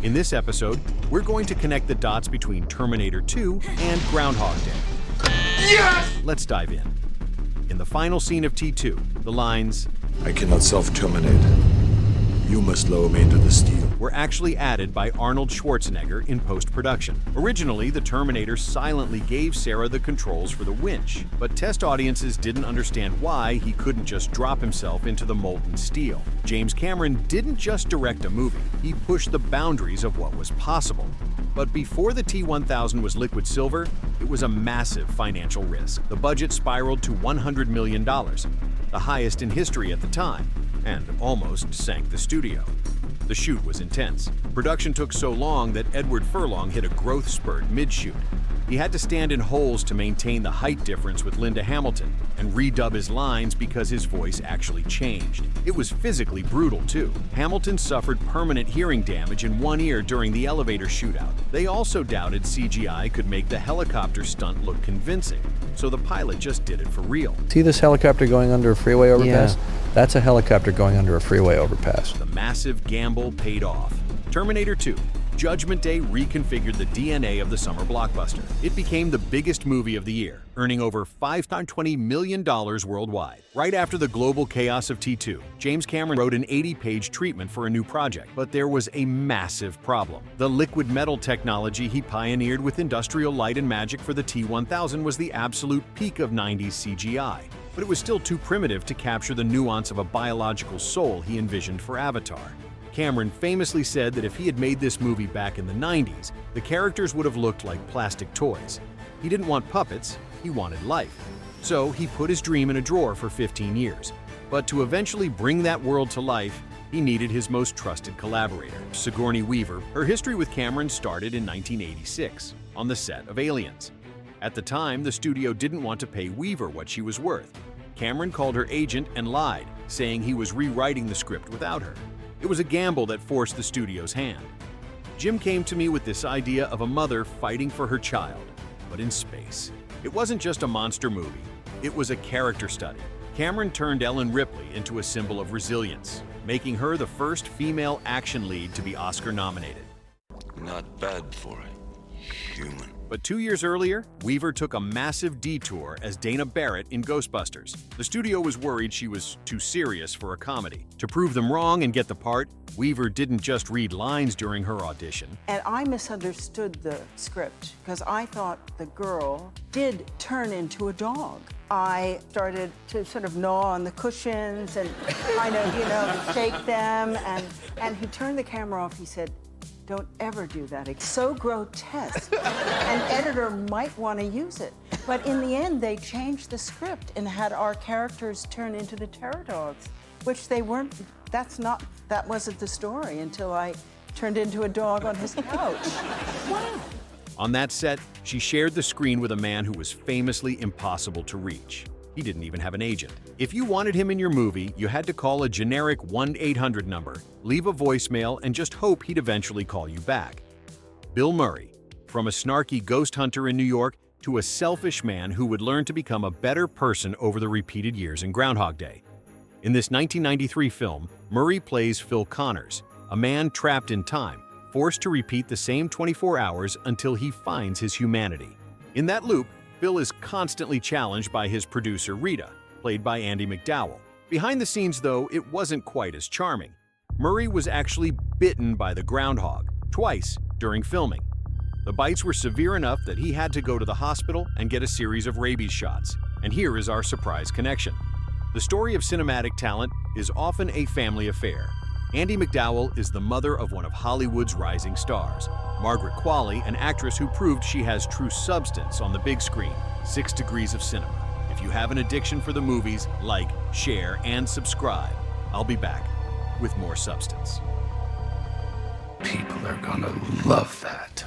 In this episode, we're going to connect the dots between Terminator 2 and Groundhog Day. Yes! Let's dive in. In the final scene of T2, the lines, "I cannot self-terminate. You must lower me into the steel," were actually added by Arnold Schwarzenegger in post-production. Originally, the Terminator silently gave Sarah the controls for the winch, but test audiences didn't understand why he couldn't just drop himself into the molten steel. James Cameron didn't just direct a movie, he pushed the boundaries of what was possible. But before the T-1000 was liquid silver, it was a massive financial risk. The budget spiraled to $100 million, the highest in history at the time, and almost sank the studio. The shoot was intense. Production took so long that Edward Furlong hit a growth spurt mid-shoot. He had to stand in holes to maintain the height difference with Linda Hamilton and redub his lines because his voice actually changed. It was physically brutal, too. Hamilton suffered permanent hearing damage in one ear during the elevator shootout. They also doubted CGI could make the helicopter stunt look convincing, so the pilot just did it for real. See this helicopter going under a freeway overpass? Yeah. That's a helicopter going under a freeway overpass. The massive gamble paid off. Terminator 2. Judgment Day reconfigured the DNA of the summer blockbuster. It became the biggest movie of the year, earning over $520 million worldwide. Right after the global chaos of T2, James Cameron wrote an 80-page treatment for a new project, but there was a massive problem. The liquid metal technology he pioneered with Industrial Light and Magic for the T-1000 was the absolute peak of 90s CGI, but it was still too primitive to capture the nuance of a biological soul he envisioned for Avatar. Cameron famously said that if he had made this movie back in the 90s, the characters would have looked like plastic toys. He didn't want puppets, he wanted life. So he put his dream in a drawer for 15 years. But to eventually bring that world to life, he needed his most trusted collaborator, Sigourney Weaver. Her history with Cameron started in 1986, on the set of Aliens. At the time, the studio didn't want to pay Weaver what she was worth. Cameron called her agent and lied, saying he was rewriting the script without her. It was a gamble that forced the studio's hand. Jim came to me with this idea of a mother fighting for her child, but in space. It wasn't just a monster movie, it was a character study. Cameron turned Ellen Ripley into a symbol of resilience, making her the first female action lead to be Oscar nominated. Not bad for a human. But 2 years earlier, Weaver took a massive detour as Dana Barrett in Ghostbusters. The studio was worried she was too serious for a comedy. To prove them wrong and get the part, Weaver didn't just read lines during her audition. And I misunderstood the script because I thought the girl did turn into a dog. I started to sort of gnaw on the cushions and kind of, shake them. And he turned the camera off. He said, "Don't ever do that. It's so grotesque. An editor might want to use it." But in the end, they changed the script and had our characters turn into the terror dogs, which they weren't. That wasn't the story until I turned into a dog on his couch. Wow. On that set, she shared the screen with a man who was famously impossible to reach. He didn't even have an agent. If you wanted him in your movie, you had to call a generic 1-800 number, leave a voicemail, and just hope he'd eventually call you back. Bill Murray, from a snarky ghost hunter in New York to a selfish man who would learn to become a better person over the repeated years in Groundhog Day. In this 1993 film, Murray plays Phil Connors, a man trapped in time, forced to repeat the same 24 hours until he finds his humanity. In that loop, Phil is constantly challenged by his producer Rita, played by Andie MacDowell. Behind the scenes, though, it wasn't quite as charming. Murray was actually bitten by the groundhog, twice during filming. The bites were severe enough that he had to go to the hospital and get a series of rabies shots. And here is our surprise connection. The story of cinematic talent is often a family affair. Andie MacDowell is the mother of one of Hollywood's rising stars, Margaret Qualley, an actress who proved she has true substance on the big screen. 6 Degrees of Cinema. If you have an addiction for the movies, like, share, and subscribe. I'll be back with more substance. People are gonna love that.